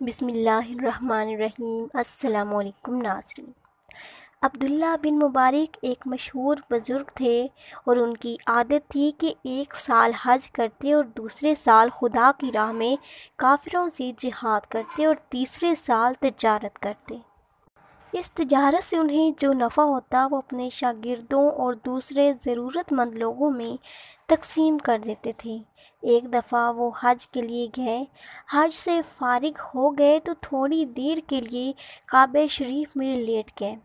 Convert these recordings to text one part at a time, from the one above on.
بسم اللہ الرحمن الرحیم۔ السلام علیکم ناظرین۔ عبداللہ بن مبارک ایک مشہور بزرگ تھے اور ان کی عادت تھی کہ ایک سال حج کرتے اور دوسرے سال خدا کی راہ میں کافروں سے جہاد کرتے اور تیسرے سال تجارت کرتے۔ اس تجارت سے انہیں جو نفع ہوتا وہ اپنے شاگردوں اور دوسرے ضرورت مند لوگوں میں تقسیم کر دیتے تھے۔ ایک دفعہ وہ حج کے لیے گئے، حج سے فارغ ہو گئے تو تھوڑی دیر کے لیے کعبہ شریف میں لیٹ گئے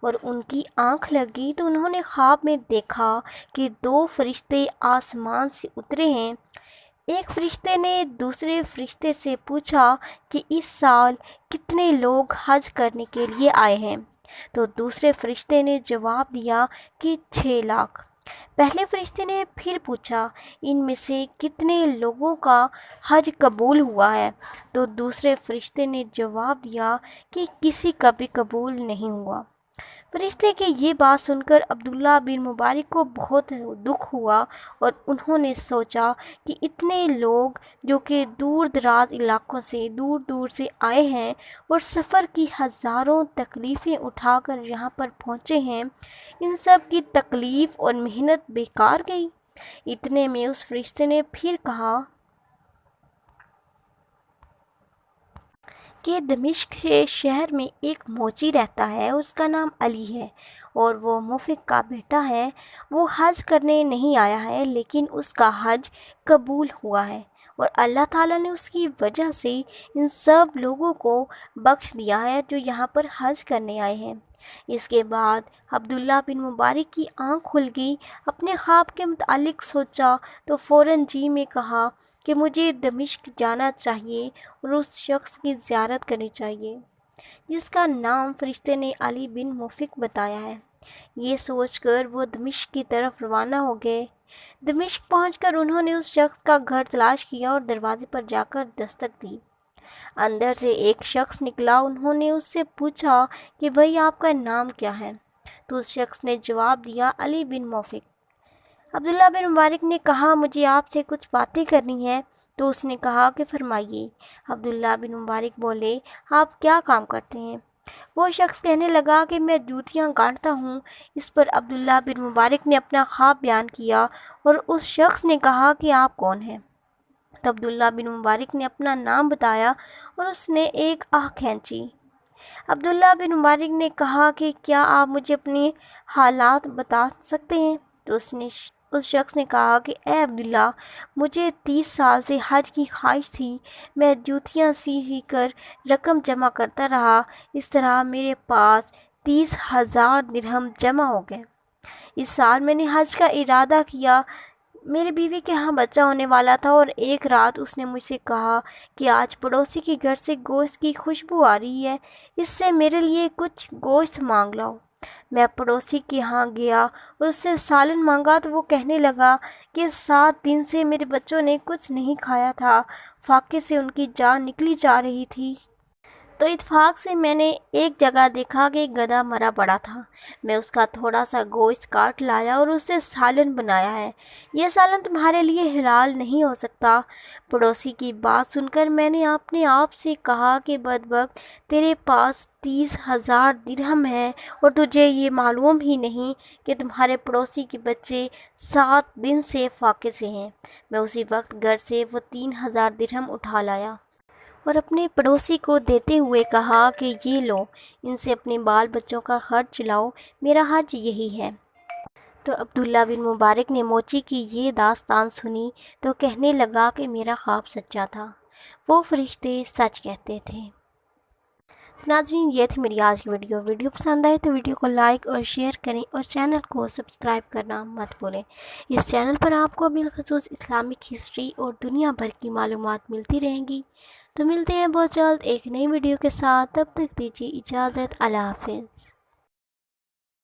اور ان کی آنکھ لگی تو انہوں نے خواب میں دیکھا کہ دو فرشتے آسمان سے اترے ہیں۔ ایک فرشتے نے دوسرے فرشتے سے پوچھا کہ اس سال کتنے لوگ حج کرنے کے لیے آئے ہیں؟ تو دوسرے فرشتے نے جواب دیا کہ 6 لاکھ۔ پہلے فرشتے نے پھر پوچھا ان میں سے کتنے لوگوں کا حج قبول ہوا ہے؟ تو دوسرے فرشتے نے جواب دیا کہ کسی کا بھی قبول نہیں ہوا۔ فرشتے کی یہ بات سن کر عبداللہ بن مبارک کو بہت دکھ ہوا اور انہوں نے سوچا کہ اتنے لوگ جو کہ دور دراز علاقوں سے دور دور سے آئے ہیں اور سفر کی ہزاروں تکلیفیں اٹھا کر یہاں پر پہنچے ہیں، ان سب کی تکلیف اور محنت بیکار گئی۔ اتنے میں اس فرشتے نے پھر کہا کہ دمشق کے شہر میں ایک موچی رہتا ہے، اس کا نام علی ہے اور وہ موفق کا بیٹا ہے۔ وہ حج کرنے نہیں آیا ہے لیکن اس کا حج قبول ہوا ہے اور اللہ تعالیٰ نے اس کی وجہ سے ان سب لوگوں کو بخش دیا ہے جو یہاں پر حج کرنے آئے ہیں۔ اس کے بعد عبداللہ بن مبارک کی آنکھ کھل گئی، اپنے خواب کے متعلق سوچا تو فوراً جی میں کہا کہ مجھے دمشق جانا چاہیے اور اس شخص کی زیارت کرنی چاہیے جس کا نام فرشتے نے علی بن موفق بتایا ہے۔ یہ سوچ کر وہ دمشق کی طرف روانہ ہو گئے۔ دمشق پہنچ کر انہوں نے اس شخص کا گھر تلاش کیا اور دروازے پر جا کر دستک دی۔ اندر سے ایک شخص نکلا۔ انہوں نے اس سے پوچھا کہ بھائی آپ کا نام کیا ہے؟ تو اس شخص نے جواب دیا علی بن موفق۔ عبداللہ بن مبارک نے کہا مجھے آپ سے کچھ باتیں کرنی ہیں، تو اس نے کہا کہ فرمائیے۔ عبداللہ بن مبارک بولے آپ کیا کام کرتے ہیں؟ وہ شخص کہنے لگا کہ میں جوتیاں گاڑتا ہوں۔ اس پر عبداللہ بن مبارک نے اپنا خواب بیان کیا اور اس شخص نے کہا کہ آپ کون ہیں؟ تو عبداللہ بن مبارک نے اپنا نام بتایا اور اس نے ایک آہ کھینچی۔ عبداللہ بن مبارک نے کہا کہ کیا آپ مجھے اپنی حالات بتا سکتے ہیں؟ تو اس شخص نے کہا کہ اے عبداللہ، مجھے 30 سال سے حج کی خواہش تھی۔ میں جوتیاں سی کر رقم جمع کرتا رہا، اس طرح میرے پاس 30,000 درہم جمع ہو گئے۔ اس سال میں نے حج کا ارادہ کیا۔ میرے بیوی کے ہاں بچہ ہونے والا تھا اور ایک رات اس نے مجھ سے کہا کہ آج پڑوسی کے گھر سے گوشت کی خوشبو آ رہی ہے، اس سے میرے لیے کچھ گوشت مانگ لاؤ۔ میں پڑوسی کے ہاں گیا اور اس سے سالن مانگا تو وہ کہنے لگا کہ 7 دن سے میرے بچوں نے کچھ نہیں کھایا تھا، فاقے سے ان کی جان نکلی جا رہی تھی۔ تو اتفاق سے میں نے ایک جگہ دیکھا کہ ایک گدھا مرا پڑا تھا۔ میں اس کا تھوڑا سا گوشت کاٹ لایا اور اس سے سالن بنایا ہے۔ یہ سالن تمہارے لیے حلال نہیں ہو سکتا۔ پڑوسی کی بات سن کر میں نے اپنے آپ سے کہا کہ بدبخت، تیرے پاس 30,000 درہم ہے اور تجھے یہ معلوم ہی نہیں کہ تمہارے پڑوسی کے بچے 7 دن سے فاقے سے ہیں۔ میں اسی وقت گھر سے وہ 3,000 درہم اٹھا لایا اور اپنے پڑوسی کو دیتے ہوئے کہا کہ یہ لو، ان سے اپنے بال بچوں کا خرچ چلاؤ، میرا حج یہی ہے۔ تو عبداللہ بن مبارک نے موچی کی یہ داستان سنی تو کہنے لگا کہ میرا خواب سچا تھا، وہ فرشتے سچ کہتے تھے۔ ناظرین، یہ تھی میری آج کی ویڈیو پسند آئے تو ویڈیو کو لائک اور شیئر کریں اور چینل کو سبسکرائب کرنا مت بھولیں۔ اس چینل پر آپ کو بالخصوص اسلامک ہسٹری اور دنیا بھر کی معلومات ملتی رہیں گی۔ تو ملتے ہیں بہت جلد ایک نئی ویڈیو کے ساتھ، تب تک دیجیے اجازت، اللہ حافظ۔